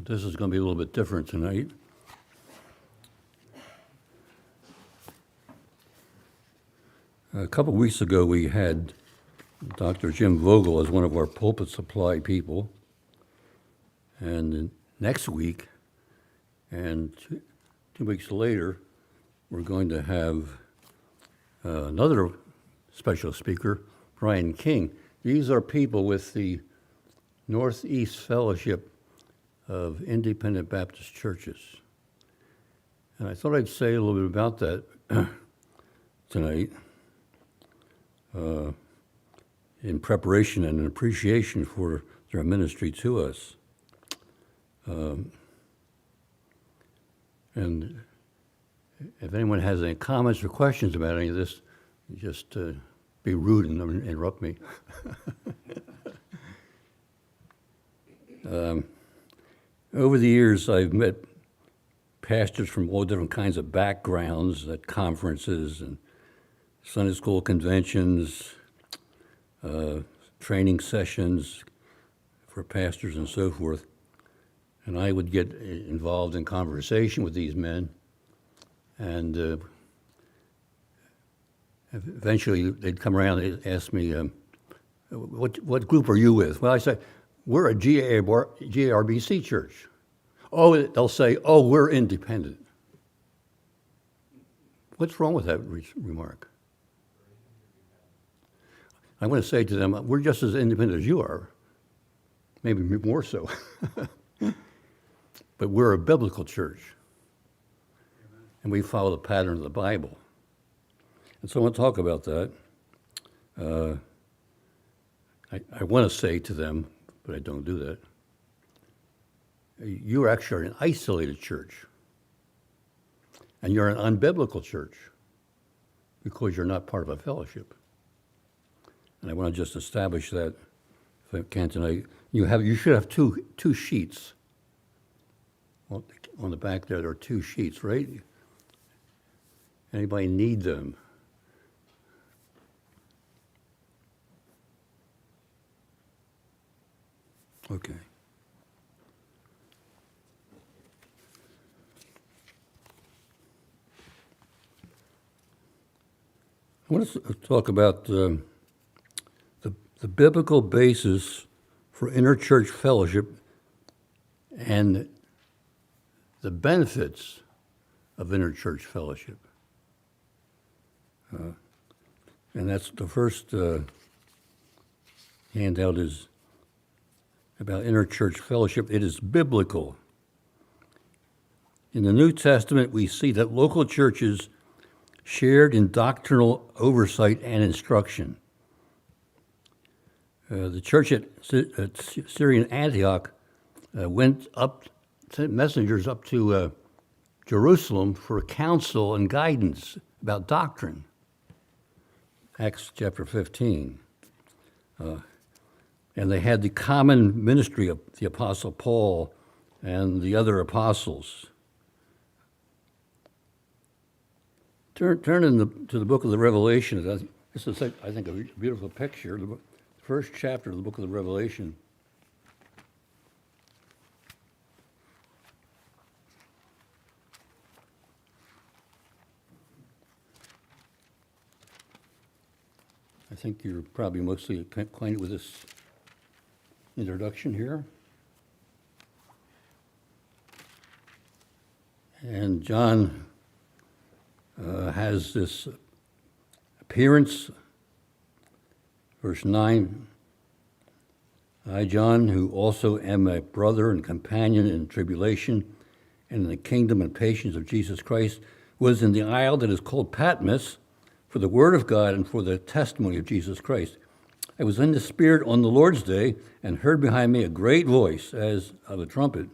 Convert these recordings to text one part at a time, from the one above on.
This is going to be a little bit different tonight. A couple of weeks ago, we had Dr. Jim Vogel as one of our pulpit supply people. And next week, and 2 weeks later, we're going to have another special speaker, Brian King. These are people with the Northeast Fellowship of Independent Baptist Churches. And I thought I'd say a little bit about that tonight in preparation and in appreciation for their ministry to us. And if anyone has any comments or questions about any of this, just be rude and interrupt me. Over the years, I've met pastors from all different kinds of backgrounds at conferences and Sunday school conventions, training sessions for pastors and so forth. And I would get involved in conversation with these men, and eventually they'd come around and ask me, what group are you with? Well, I say, we're a GARBC church. Oh, they'll say, oh, we're independent. What's wrong with that remark? I want to say to them, we're just as independent as you are, maybe more so. But we're a biblical church, and we follow the pattern of the Bible. And so I want to talk about that. I want to say to them, but I don't do that, you actually are an isolated church, and you're an unbiblical church because you're not part of a fellowship. And I want to just establish that, if I can tonight. You should have two sheets. Well, on the back there are two sheets, right? Anybody need them? Okay. I want to talk about the biblical basis for interchurch fellowship and the benefits of interchurch fellowship. And that's the first handout is about interchurch fellowship. It is biblical. In the New Testament, we see that local churches shared in doctrinal oversight and instruction. The church at Syrian Antioch sent messengers up to Jerusalem for counsel and guidance about doctrine. Acts chapter 15. And they had the common ministry of the Apostle Paul and the other apostles. Turn to the book of the Revelation. This is, I think, a beautiful picture. The first chapter of the book of the Revelation. I think you're probably mostly acquainted with this introduction here. And John has this appearance, verse 9. I, John, who also am a brother and companion in tribulation and in the kingdom and patience of Jesus Christ, was in the isle that is called Patmos for the word of God and for the testimony of Jesus Christ. I was in the Spirit on the Lord's day and heard behind me a great voice as of a trumpet,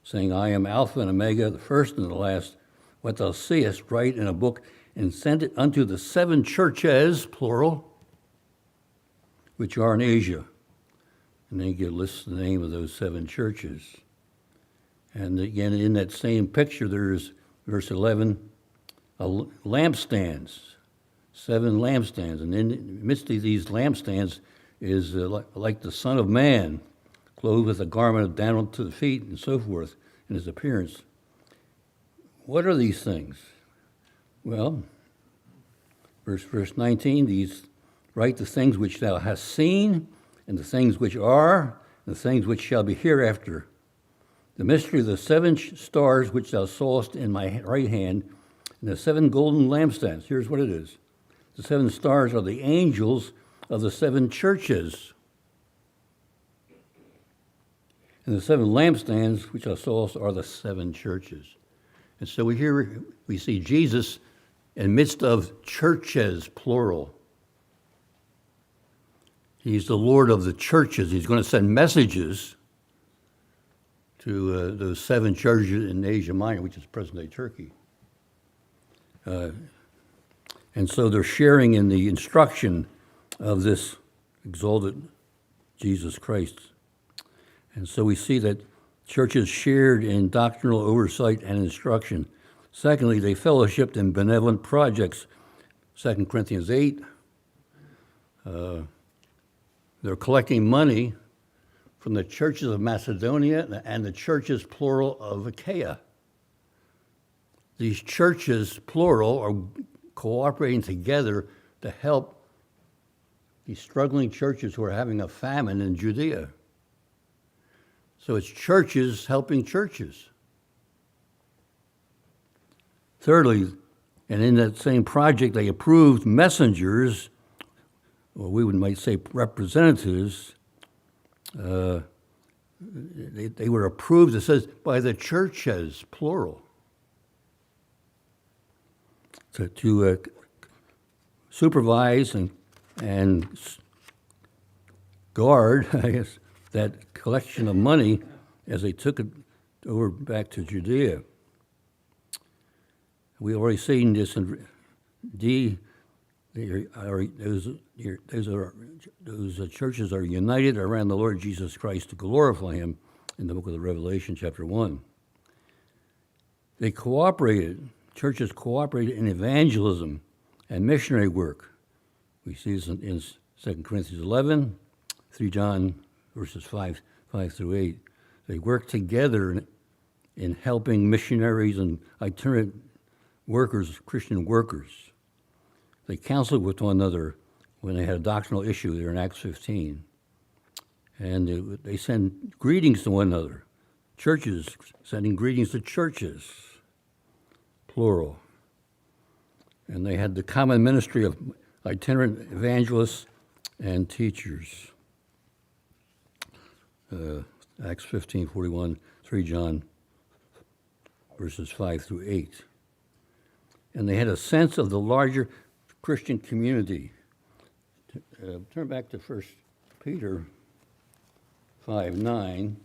saying, I am Alpha and Omega, the first and the last. What thou seest, write in a book and send it unto the 7 churches, plural, which are in Asia. And then he lists the name of those 7 churches. And again, in that same picture, there's verse 11, lampstands, 7 lampstands. And in the midst of these lampstands is like the Son of Man, clothed with a garment down to the feet, and so forth, in his appearance. What are these things? Well, verse 19, these write the things which thou hast seen, and the things which are, and the things which shall be hereafter. The mystery of the 7 stars which thou sawest in my right hand, and the 7 golden lampstands. Here's what it is. The 7 stars are the angels of the 7 churches. And the 7 lampstands which thou sawest are the 7 churches. And so we see Jesus in midst of churches, plural. He's the Lord of the churches. He's going to send messages to those 7 churches in Asia Minor, which is present-day Turkey. And so they're sharing in the instruction of this exalted Jesus Christ. And so we see that churches shared in doctrinal oversight and instruction. Secondly, they fellowshipped in benevolent projects. 2 Corinthians 8. They're collecting money from the churches of Macedonia and the churches, plural, of Achaia. These churches, plural, are cooperating together to help these struggling churches who are having a famine in Judea. So it's churches helping churches. Thirdly, and in that same project, they approved messengers, or we might say representatives. They were approved, it says, by the churches, plural, to supervise and guard, I guess, that collection of money as they took it over back to Judea. We've already seen this in D. Those churches are united around the Lord Jesus Christ to glorify him in the book of the Revelation, chapter 1. They cooperated, churches cooperated in evangelism and missionary work. We see this in 2 Corinthians 11, 3 John verses 5 through 8. They worked together in helping missionaries and itinerant workers, Christian workers. They counseled with one another when they had a doctrinal issue there in Acts 15. And they send greetings to one another. Churches sending greetings to churches, plural. And they had the common ministry of itinerant evangelists and teachers. Acts 15:41, 3 John verses 5 through 8. And they had a sense of the larger Christian community. Turn back to 1 Peter 5:9.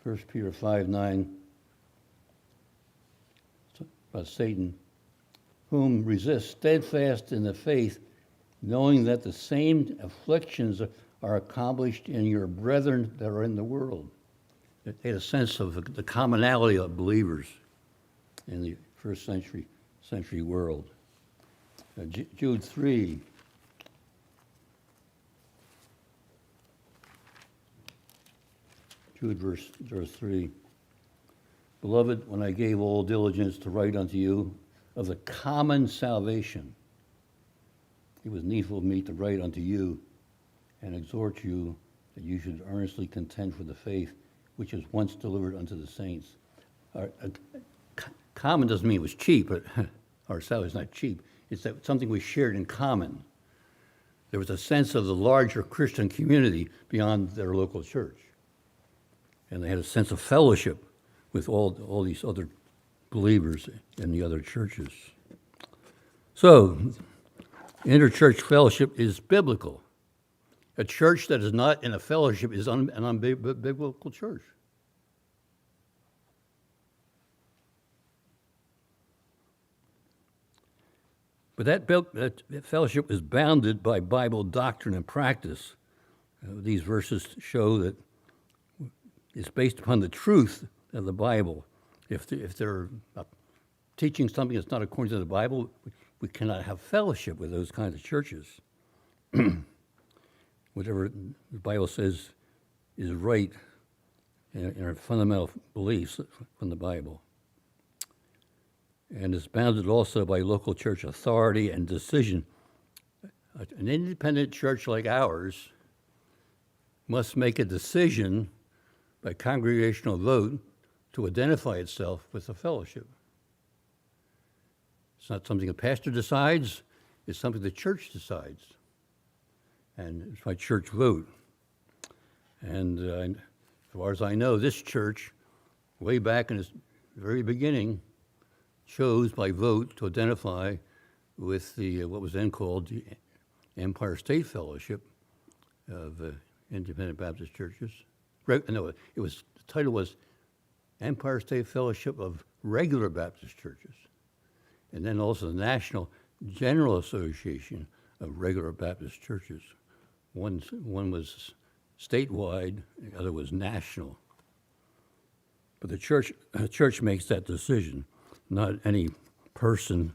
1 Peter 5:9, about Satan, whom resist steadfast in the faith, knowing that the same afflictions are accomplished in your brethren that are in the world. They had a sense of the commonality of believers in the first century world. Jude 3. Jude verse 3. Beloved, when I gave all diligence to write unto you of the common salvation, it was needful of me to write unto you and exhort you that you should earnestly contend for the faith which was once delivered unto the saints. Common doesn't mean it was cheap, but our salvation is not cheap. It's that something we shared in common. There was a sense of the larger Christian community beyond their local church. And they had a sense of fellowship with all these other believers in the other churches. So, interchurch fellowship is biblical. A church that is not in a fellowship is an unbiblical church. But that fellowship is bounded by Bible doctrine and practice. These verses show that it's based upon the truth of the Bible. If they're teaching something that's not according to the Bible, we cannot have fellowship with those kinds of churches. Whatever the Bible says is right in our fundamental beliefs from the Bible. And it's bounded also by local church authority and decision. An independent church like ours must make a decision by congregational vote to identify itself with the fellowship. It's not something a pastor decides, it's something the church decides. And it's by church vote. And as far as I know, this church, way back in its very beginning, chose by vote to identify with the what was then called the Empire State Fellowship of Independent Baptist Churches. No, the title was Empire State Fellowship of Regular Baptist Churches, and then also the National General Association of Regular Baptist Churches. One was statewide, the other was national. But the church makes that decision, not any person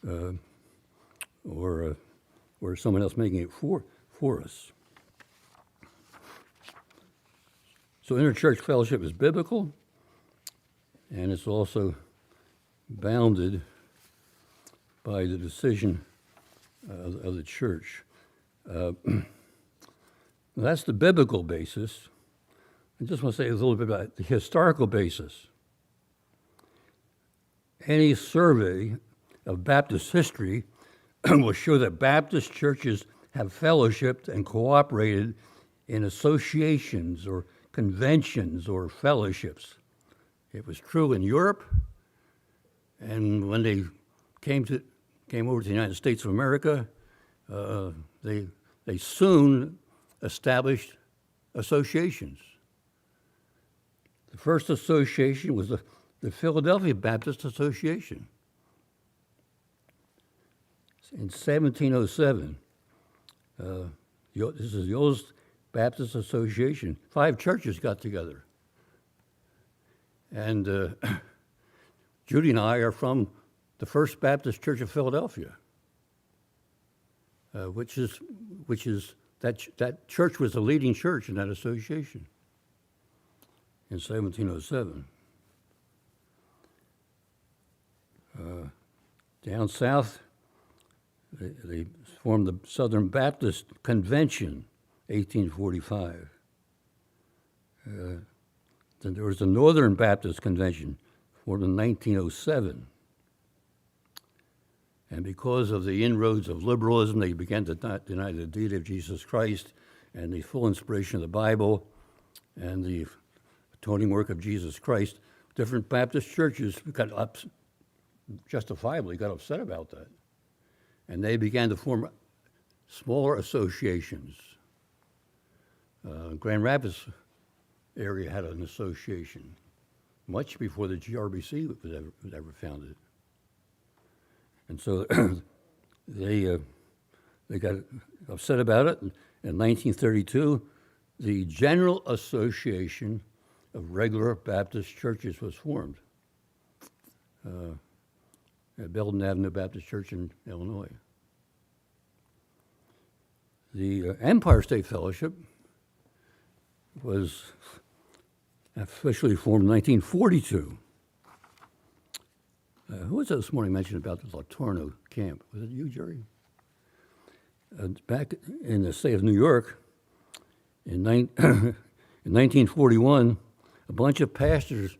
or someone else making it for us. So interchurch fellowship is biblical, and it's also bounded by the decision of the church. That's the biblical basis. I just want to say a little bit about the historical basis. Any survey of Baptist history will show that Baptist churches have fellowshipped and cooperated in associations or conventions or fellowships. It was true in Europe, and when they came over to the United States of America, they soon established associations. The first association was the Philadelphia Baptist Association. In 1707, this is the oldest Baptist Association. 5 churches got together. And Judy and I are from the First Baptist Church of Philadelphia, which is that church was the leading church in that association in 1707. Down south, they formed the Southern Baptist Convention, 1845. Then there was the Northern Baptist Convention, formed in 1907. And because of the inroads of liberalism, they began to deny the deity of Jesus Christ and the full inspiration of the Bible and the atoning work of Jesus Christ. Different Baptist churches justifiably got upset about that. And they began to form smaller associations. Grand Rapids area had an association much before the GRBC was ever founded. And so they got upset about it. In 1932, the General Association of Regular Baptist Churches was formed at Belden Avenue Baptist Church in Illinois. The Empire State Fellowship was officially formed in 1942. Who was that this morning mentioned about the Latorno camp? Was it you, Jerry? Back in the state of New York, in 1941, a bunch of pastors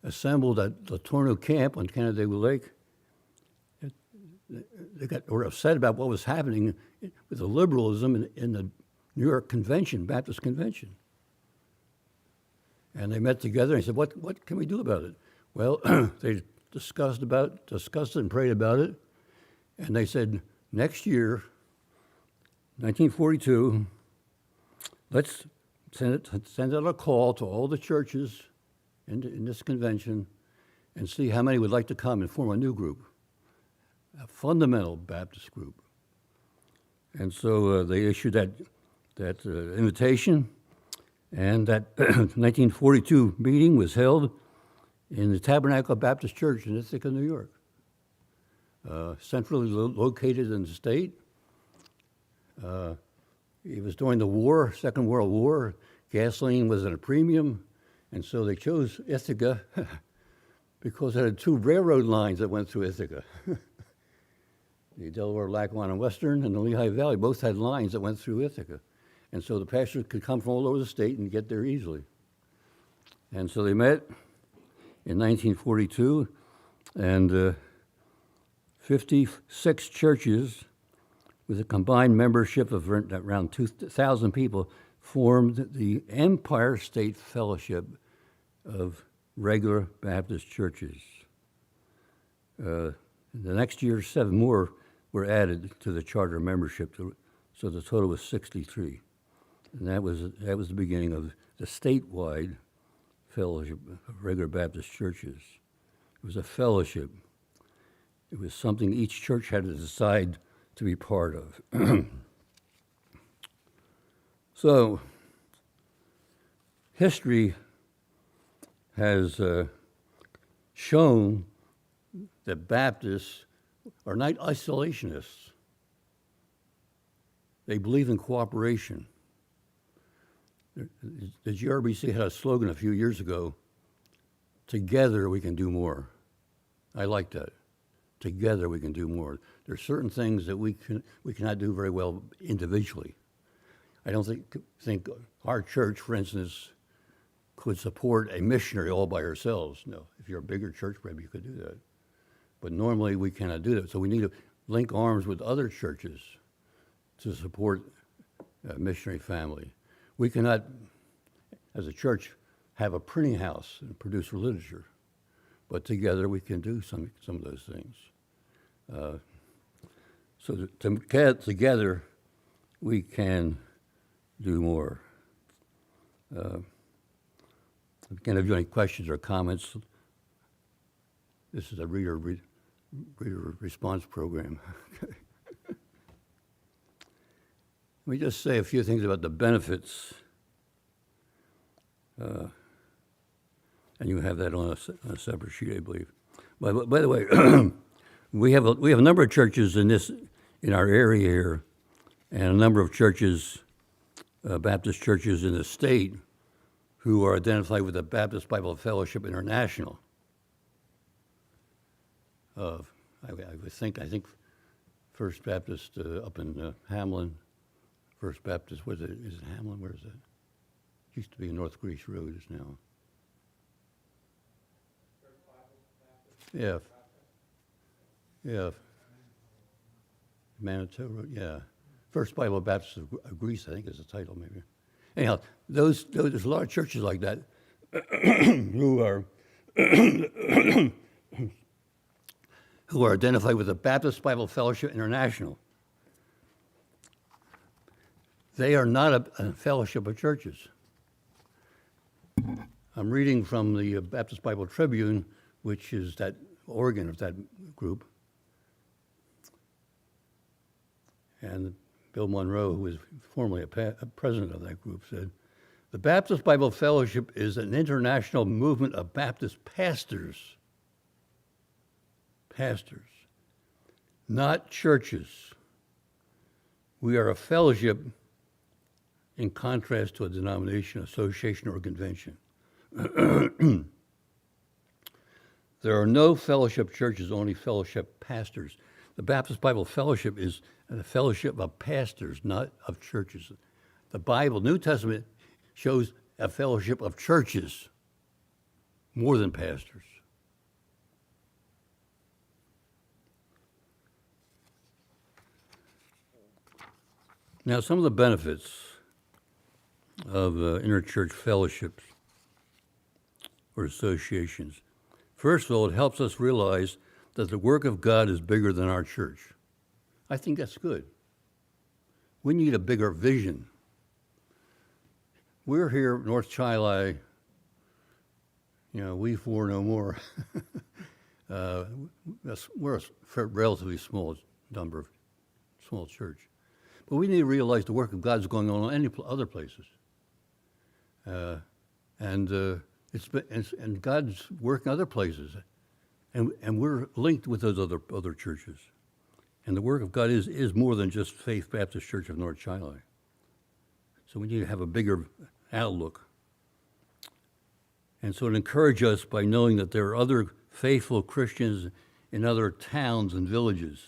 assembled at Latorno camp on Canandaigua Lake. They were upset about what was happening with the liberalism in the New York Convention, Baptist Convention. And they met together and said, what can we do about it? Well, they discussed it and prayed about it. And they said, next year, 1942, let's send out a call to all the churches in this convention and see how many would like to come and form a new group, a fundamental Baptist group. And so they issued that invitation, and that 1942 meeting was held in the Tabernacle Baptist Church in Ithaca, New York. centrally located in the state. It was during the war, Second World War. Gasoline was at a premium, and so they chose Ithaca because it had two railroad lines that went through Ithaca. The Delaware, Lackawanna Western, and the Lehigh Valley both had lines that went through Ithaca. And so the pastors could come from all over the state and get there easily. And so they met in 1942, and 56 churches with a combined membership of around 2,000 people formed the Empire State Fellowship of Regular Baptist Churches. The next year, 7 more were added to the charter membership, so the total was 63. And that was the beginning of the statewide fellowship of Regular Baptist Churches. It was a fellowship. It was something each church had to decide to be part of. So, history has shown that Baptists are not isolationists. They believe in cooperation. The GRBC had a slogan a few years ago, "Together we can do more." I like that. Together we can do more. There are certain things that we cannot do very well individually. I don't think our church, for instance, could support a missionary all by ourselves. No, if you're a bigger church, maybe you could do that. But normally we cannot do that. So we need to link arms with other churches to support a missionary family. We cannot, as a church, have a printing house and produce literature. But together we can do some of those things. So together we can do more. Again, if you have any questions or comments, this is a reader response program. Let me just say a few things about the benefits. And you have that on a separate sheet, I believe. By the way, we have a number of churches in our area here, and a number of churches, Baptist churches in the state, who are identified with the Baptist Bible Fellowship International. I think First Baptist up in Hamlin, First Baptist, is it Hamlin? Where is that? It used to be North Greece Road, is now. Yeah. Manitou Road, yeah. First Bible Baptist of Greece, I think is the title, maybe. Anyhow, there's a lot of churches like that who are identified with the Baptist Bible Fellowship International. They are not a fellowship of churches. I'm reading from the Baptist Bible Tribune, which is that organ of that group. And Bill Monroe, who was formerly a president of that group, said, "The Baptist Bible Fellowship is an international movement of Baptist pastors, not churches. We are a fellowship in contrast to a denomination, association, or convention. There are no fellowship churches, only fellowship pastors. The Baptist Bible Fellowship is a fellowship of pastors, not of churches. The Bible, New Testament, shows a fellowship of churches more than pastors. Now, some of the benefits of interchurch fellowships or associations. First of all, it helps us realize that the work of God is bigger than our church. I think that's good. We need a bigger vision. We're here at North Chili, we four no more. We're a relatively small church. But we need to realize the work of God is going on in other places. And God's working other places. and we're linked with those other churches. And the work of God is more than just Faith Baptist Church of North Shiloh. So we need to have a bigger outlook. And so it encourages us by knowing that there are other faithful Christians in other towns and villages.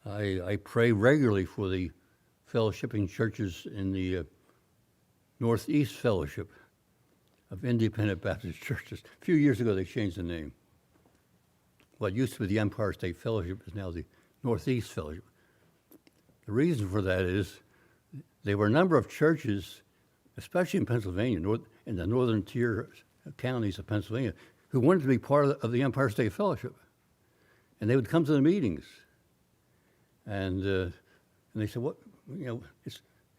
I pray regularly for the fellowshipping churches in the Northeast Fellowship of Independent Baptist Churches. A few years ago, they changed the name. What used to be the Empire State Fellowship is now the Northeast Fellowship. The reason for that is there were a number of churches, especially in Pennsylvania, in the northern tier counties of Pennsylvania, who wanted to be part of the Empire State Fellowship. And they would come to the meetings. And they said, "What?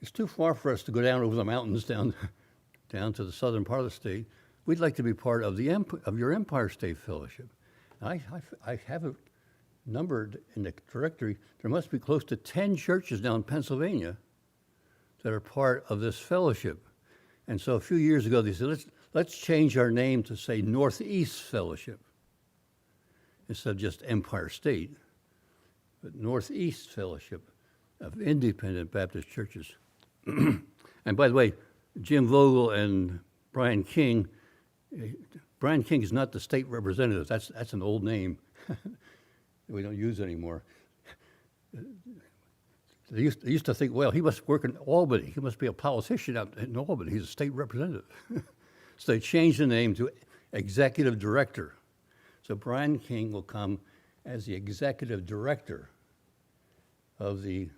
It's too far for us to go down over the mountains down to the southern part of the state. We'd like to be part of your Empire State Fellowship." I have it numbered in the directory. There must be close to 10 churches now in Pennsylvania that are part of this fellowship. And so a few years ago, they said, let's change our name to say Northeast Fellowship instead of just Empire State, but Northeast Fellowship of Independent Baptist Churches. And by the way, Jim Vogel and Brian King is not the state representative. That's an old name that we don't use anymore. They used to think, well, he must work in Albany. He must be a politician out in Albany. He's a state representative. So they changed the name to Executive Director. So Brian King will come as the Executive Director of the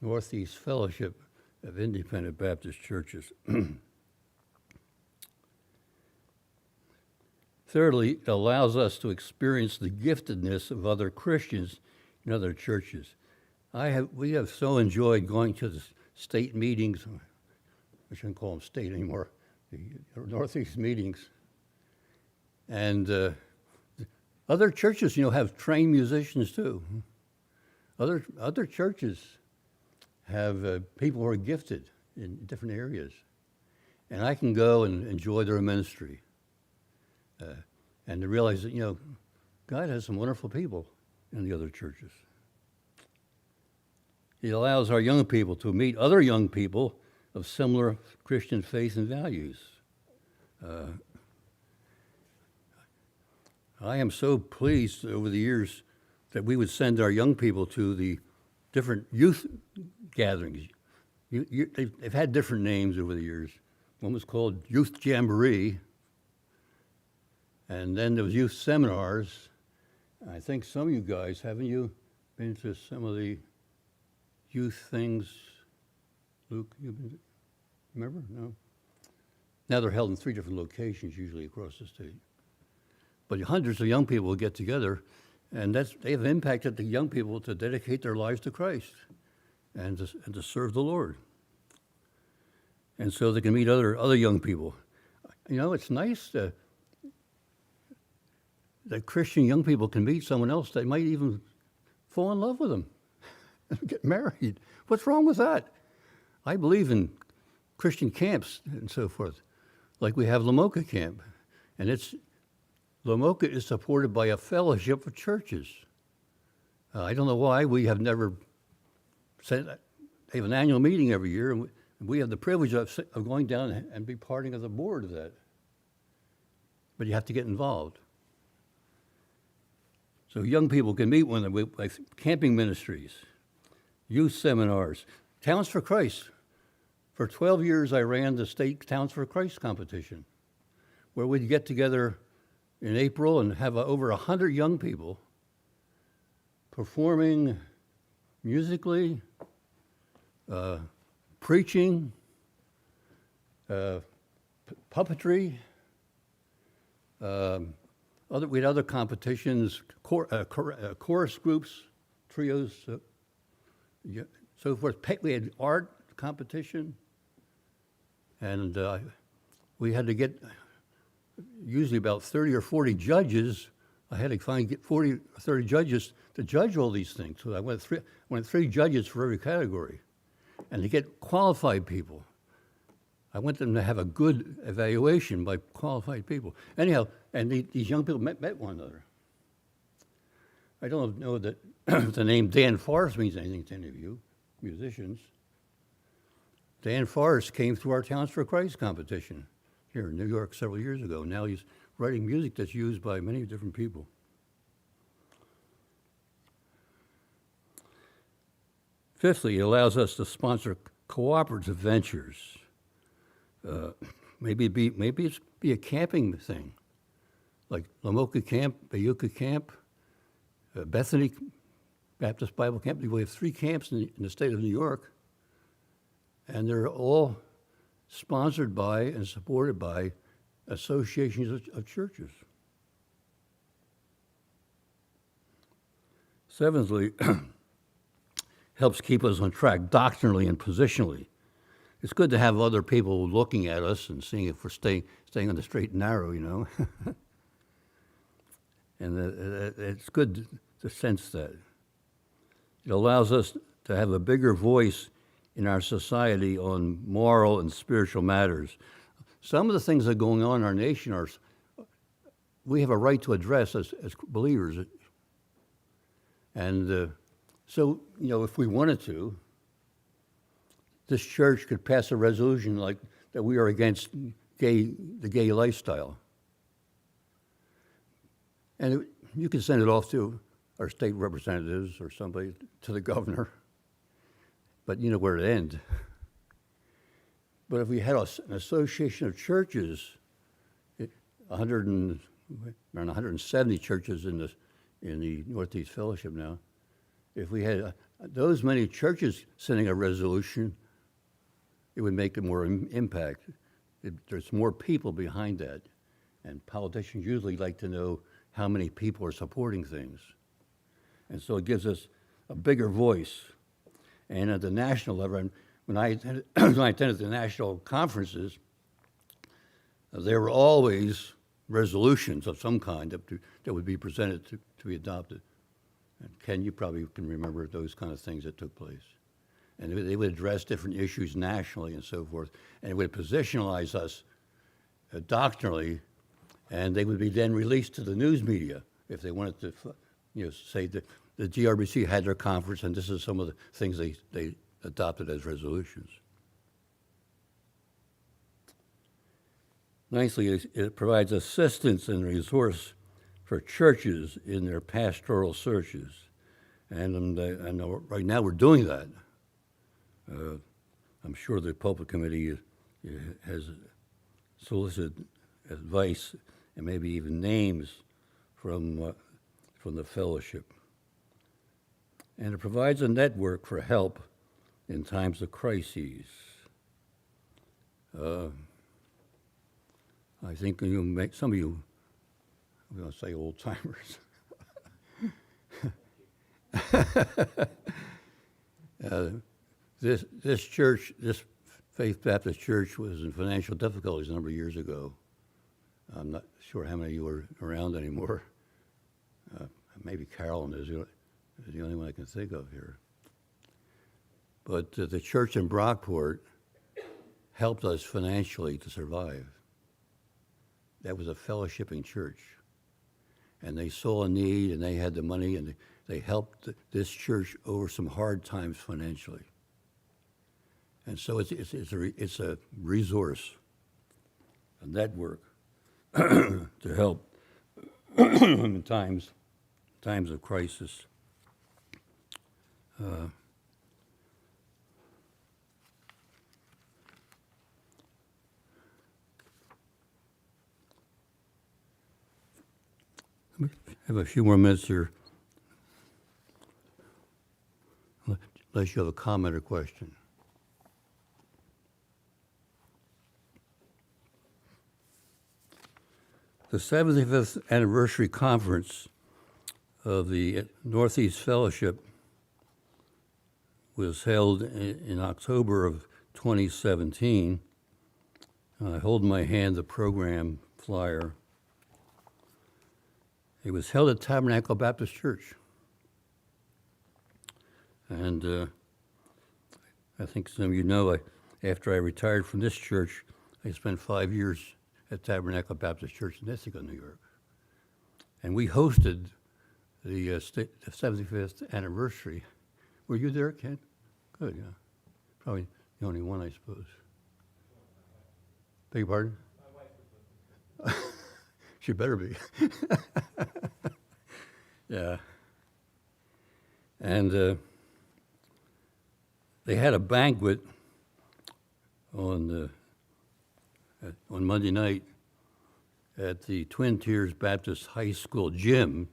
Northeast Fellowship of Independent Baptist Churches. Thirdly, it allows us to experience the giftedness of other Christians in other churches. We have so enjoyed going to the state meetings. I shouldn't call them state anymore. The Northeast meetings, and other churches, have trained musicians too. Other churches have people who are gifted in different areas, and I can go and enjoy their ministry, and to realize that God has some wonderful people in the other churches. It allows our young people to meet other young people of similar Christian faith and values. I am so pleased over the years that we would send our young people to the different youth gatherings. They've had different names over the years. One was called Youth Jamboree, and then there was youth seminars. I think some of you guys, haven't you been to some of the youth things? Luke, remember? No? Now they're held in 3 different locations, usually across the state. But hundreds of young people will get together, and they have impacted the young people to dedicate their lives to Christ and to serve the Lord. And so they can meet other young people. It's nice that Christian young people can meet someone else. They might even fall in love with them and get married. What's wrong with that? I believe in Christian camps and so forth, like we have Lamoka Camp. And Lamoka is supported by a fellowship of churches. I don't know why we have never said that. They have an annual meeting every year, and we have the privilege of going down and be part of the board of that. But you have to get involved. So young people can meet with them with camping ministries, youth seminars, Towns for Christ. For 12 years, I ran the state Towns for Christ competition, where we'd get together in April and have over 100 young people performing musically, preaching, puppetry. We had other competitions, chorus groups, trios, so forth. We had art competition, and we had to get usually about 30 or 40 judges. I had to get 40 or 30 judges to judge all these things. So I went three judges for every category. And to get qualified people, I want them to have a good evaluation by qualified people. Anyhow, and these young people met one another. I don't know that the name Dan Forrest means anything to any of you musicians. Dan Forrest came through our Talents for Christ competition here in New York several years ago. Now he's writing music that's used by many different people. Fifthly, it allows us to sponsor cooperative ventures. Maybe it's be a camping thing, like Lamoka Camp, Bayuka Camp, Bethany Baptist Bible Camp. We have 3 camps in the state of New York, and they're all sponsored by and supported by associations of churches. Seventhly, helps keep us on track doctrinally and positionally. It's good to have other people looking at us and seeing if we're staying on the straight and narrow, you know. And it's good to sense that. It allows us to have a bigger voice in our society on moral and spiritual matters. Some of the things that are going on in our nation we have a right to address as believers. And so, you know, if we wanted to, this church could pass a resolution like that we are against the gay lifestyle. And you can send it off to our state representatives or somebody, to the governor, but you know where it ends. But if we had an association of churches, around 170 churches in the Northeast Fellowship now, if we had those many churches sending a resolution, it would make more impact. There's more people behind that, and politicians usually like to know how many people are supporting things. And so it gives us a bigger voice. And at the national level, when I attended the national conferences, there were always resolutions of some kind that would be presented to be adopted. And Ken, you probably can remember those kind of things that took place. And they would address different issues nationally and so forth. And it would positionalize us doctrinally, and they would be then released to the news media if they wanted to, say that the GRBC had their conference and this is some of the things they adopted as resolutions. Ninthly, it provides assistance and resource for churches in their pastoral searches. And I know right now we're doing that. I'm sure the pulpit committee has solicited advice and maybe even names from the fellowship. And it provides a network for help in times of crises. I think some of you, I'm going to say old timers. This church, this Faith Baptist Church, was in financial difficulties a number of years ago. I'm not sure how many of you are around anymore. Maybe Carolyn is the only one I can think of here. But the church in Brockport helped us financially to survive. That was a fellowshipping church. And they saw a need, and they had the money, and they helped this church over some hard times financially. And so it's a resource, a network to help in times of crisis. Let me have a few more minutes here, unless you have a comment or question. The 75th anniversary conference of the Northeast Fellowship was held in October of 2017. I hold in my hand the program flyer. It was held at Tabernacle Baptist Church. And I think some of you know after I retired from this church, I spent 5 years at Tabernacle Baptist Church in Ithaca, New York. And we hosted the 75th anniversary. Were you there, Ken? Good, yeah. Probably the only one, I suppose. Beg your pardon? My wife was with me. She better be. Yeah. And they had a banquet on Monday night at the Twin Tiers Baptist High School gym.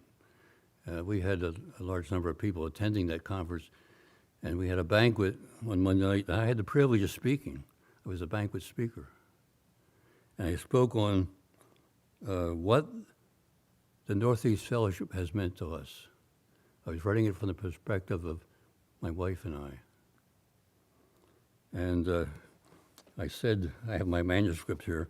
We had a large number of people attending that conference, and we had a banquet on Monday night. I had the privilege of speaking. I was a banquet speaker. And I spoke on what the Northeast Fellowship has meant to us. I was writing it from the perspective of my wife and I. And I said, I have my manuscript here.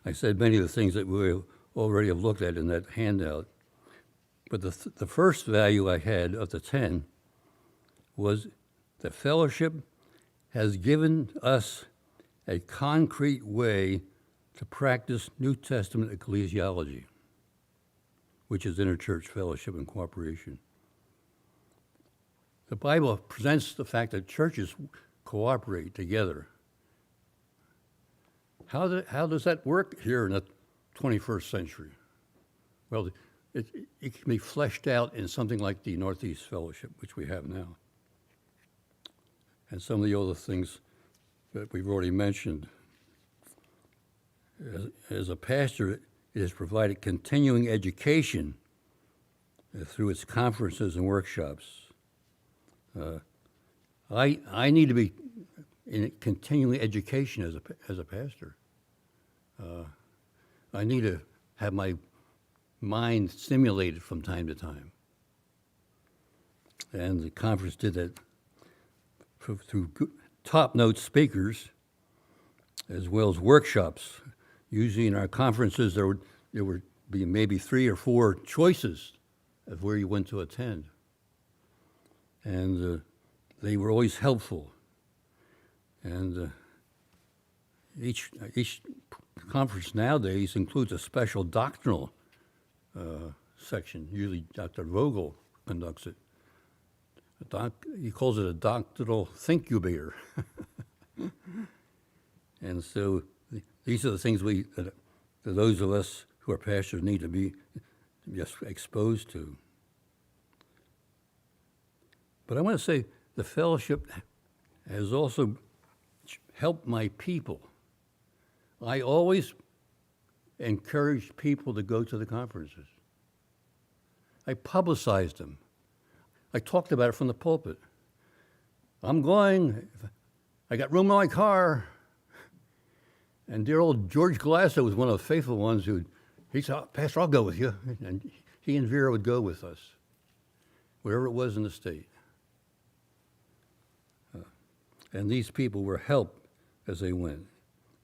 I said many of the things that we already have looked at in that handout. But the first value I had of the 10 was the fellowship has given us a concrete way to practice New Testament ecclesiology, which is interchurch fellowship and cooperation. The Bible presents the fact that churches cooperate together. How does that work here in the 21st century? Well, it can be fleshed out in something like the Northeast Fellowship, which we have now, and some of the other things that we've already mentioned. As a pastor, it has provided continuing education through its conferences and workshops. I need to be in continuing education as a pastor. I need to have my mind stimulated from time to time. And the conference did that through top-note speakers as well as workshops. Usually in our conferences, there would be maybe 3 or 4 choices of where you went to attend. And they were always helpful. And each conference nowadays includes a special doctrinal section. Usually Dr. Vogel conducts it. He calls it a doctrinal thinkubator. And so these are the things that those of us who are pastors need to be just exposed to. But I want to say the fellowship has also helped my people. I always encourage people to go to the conferences. I publicized them. I talked about it from the pulpit. I'm going. I got room in my car. And dear old George Galasso was one of the faithful ones he said, Pastor, I'll go with you. And he and Vera would go with us, wherever it was in the state. And these people were helped as they went.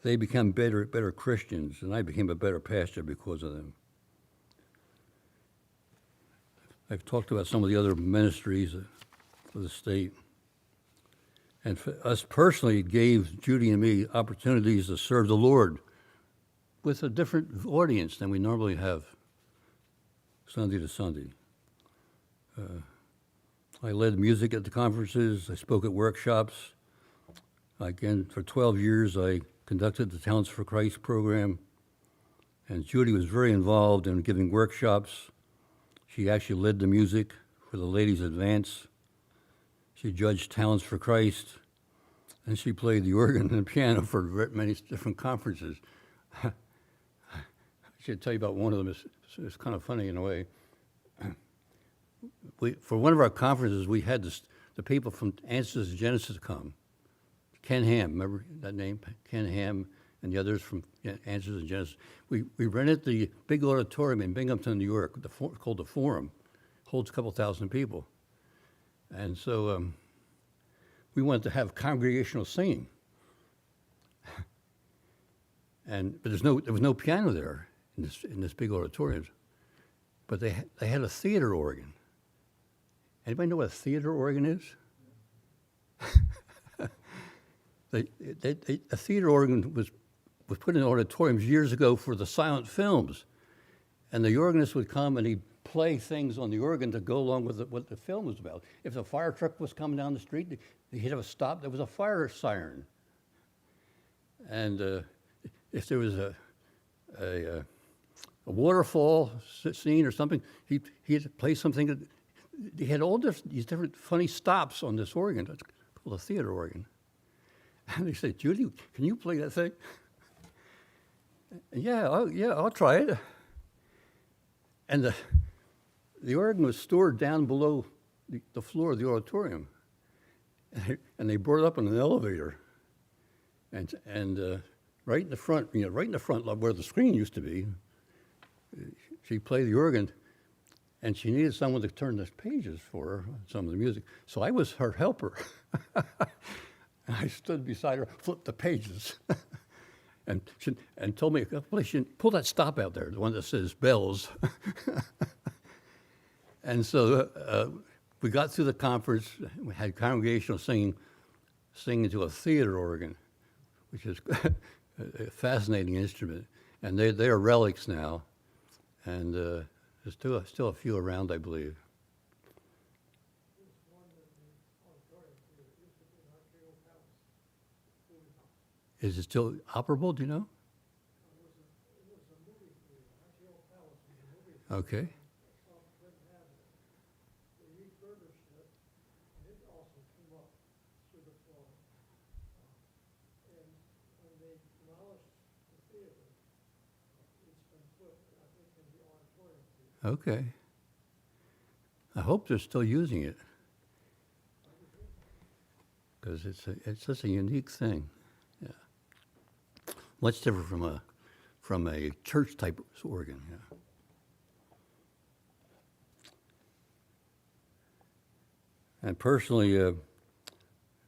They became better Christians, and I became a better pastor because of them. I've talked about some of the other ministries of the state. And for us personally, it gave Judy and me opportunities to serve the Lord with a different audience than we normally have Sunday to Sunday. I led music at the conferences. I spoke at workshops. Again, for 12 years, I conducted the Talents for Christ program. And Judy was very involved in giving workshops. She actually led the music for the Ladies Advance. She judged Talents for Christ, and she played the organ and the piano for many different conferences. I should tell you about one of them. It's kind of funny in a way. For one of our conferences, we had the people from Answers to Genesis come. Ken Ham, remember that name? Ken Ham and the others from Answers to Genesis. We rented the big auditorium in Binghamton, New York, called the Forum. Holds a couple thousand people. And so we wanted to have congregational singing. But there was no piano there in this big auditorium. But they had a theater organ. Anybody know what a theater organ is? A theater organ was put in auditoriums years ago for the silent films, and the organist would come and he'd play things on the organ to go along with what the film was about. If the fire truck was coming down the street, he'd have a stop. There was a fire siren, and if there was a waterfall scene or something, he'd play something. He had all these different funny stops on this organ. It's called a theater organ. And they said, "Judy, can you play that thing?" Yeah, I'll try it. And the organ was stored down below the floor of the auditorium, and they brought it up in an elevator, and right in the front, where the screen used to be, she played the organ, and she needed someone to turn the pages for her, some of the music. So I was her helper. I stood beside her, flipped the pages, and told me, pull that stop out there, the one that says bells. And so we got through the conference. We had congregational singing to a theater organ, which is a fascinating instrument. And they are relics now, and there's still a few around, I believe. Is it still operable? Do you know? Okay. Okay. I hope they're still using it, because it's such a unique thing. Yeah. Much different from a church type organ. Yeah. And personally,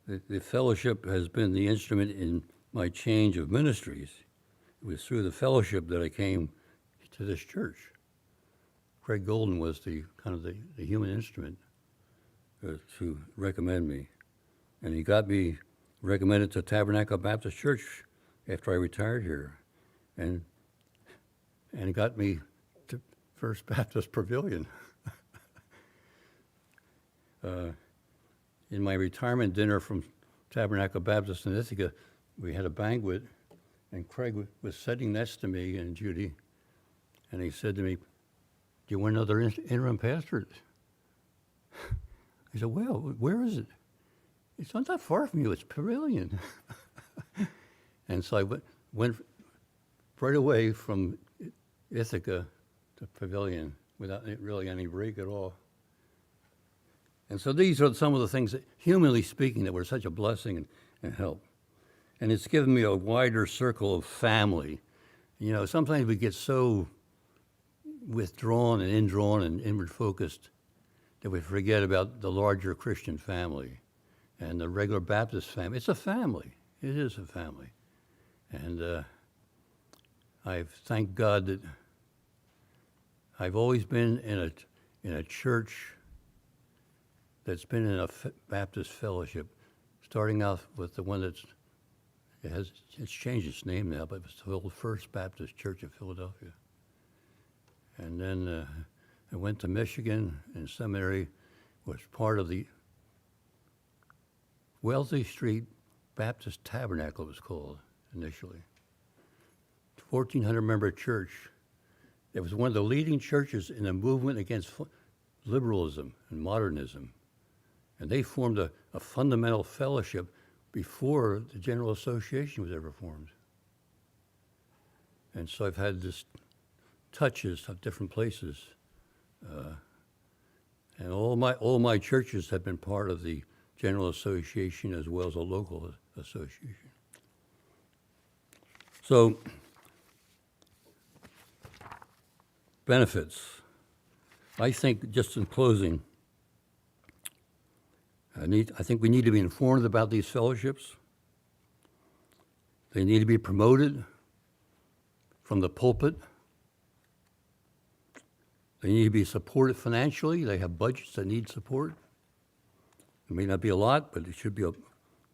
the fellowship has been the instrument in my change of ministries. It was through the fellowship that I came to this church. Craig Golden was the human instrument to recommend me. And he got me recommended to Tabernacle Baptist Church after I retired here. And he got me to First Baptist Pavilion. In my retirement dinner from Tabernacle Baptist in Ithaca, we had a banquet, and Craig was sitting next to me and Judy, and he said to me, "Do you want another interim pastor?" I said, "Well, where is it?" It's not that far from you. It's Pavilion. And so I went right away from Ithaca to Pavilion without really any break at all. And so these are some of the things that, humanly speaking, that were such a blessing and help. And it's given me a wider circle of family. You know, sometimes we get so withdrawn and indrawn and inward focused that we forget about the larger Christian family and the regular Baptist family. It's a family. It is a family. And I thank God that I've always been in a church that's been in a Baptist fellowship, starting off with the one it's changed its name now, but it's the old First Baptist Church of Philadelphia. And then I went to Michigan, and seminary was part of the Wellesley Street Baptist Tabernacle, it was called initially. 1,400-member church. It was one of the leading churches in the movement against liberalism and modernism. And they formed a fundamental fellowship before the General Association was ever formed. And so I've had this touches of different places. And all my churches have been part of the General Association as well as a local association. So, benefits. I think, just in closing, I think we need to be informed about these fellowships. They need to be promoted from the pulpit. They need to be supported financially. They have budgets that need support. It may not be a lot, but it should be a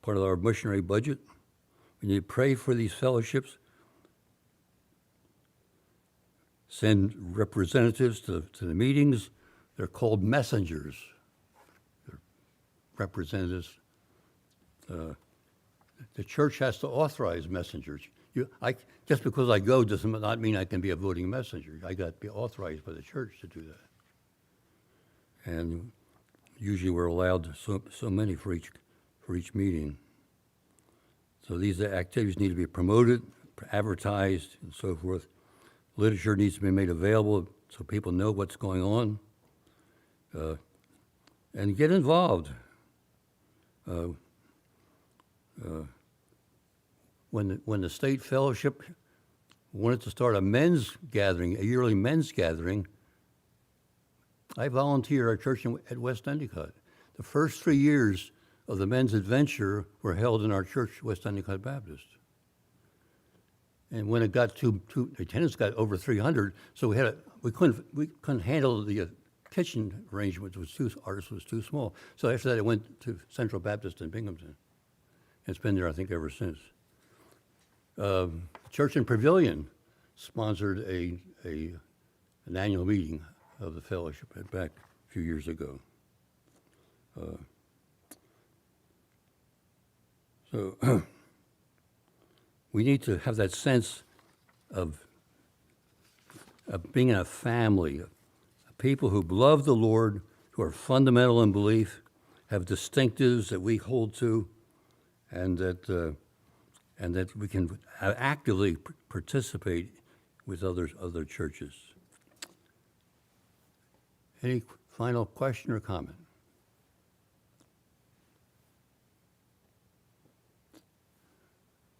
part of our missionary budget. We need to pray for these fellowships, send representatives to the meetings. They're called messengers. They're representatives. The church has to authorize messengers. Just because I go does not mean I can be a voting messenger. I got to be authorized by the church to do that. And usually we're allowed so many for each meeting. So these activities need to be promoted, advertised, and so forth. Literature needs to be made available so people know what's going on. And get involved. When the state fellowship wanted to start a men's gathering, a yearly men's gathering, I volunteered our church at West Endicott. The first 3 years of the men's adventure were held in our church, West Endicott Baptist. And when it got the attendance got over 300, so we couldn't handle the kitchen arrangement. Ours was too small. So after that, it went to Central Baptist in Binghamton. It's been there, I think, ever since. Church and Pavilion sponsored an annual meeting of the fellowship back a few years ago. So we need to have that sense of being in a family, people who love the Lord, who are fundamental in belief, have distinctives that we hold to, and that we can actively participate with other churches. Any final question or comment?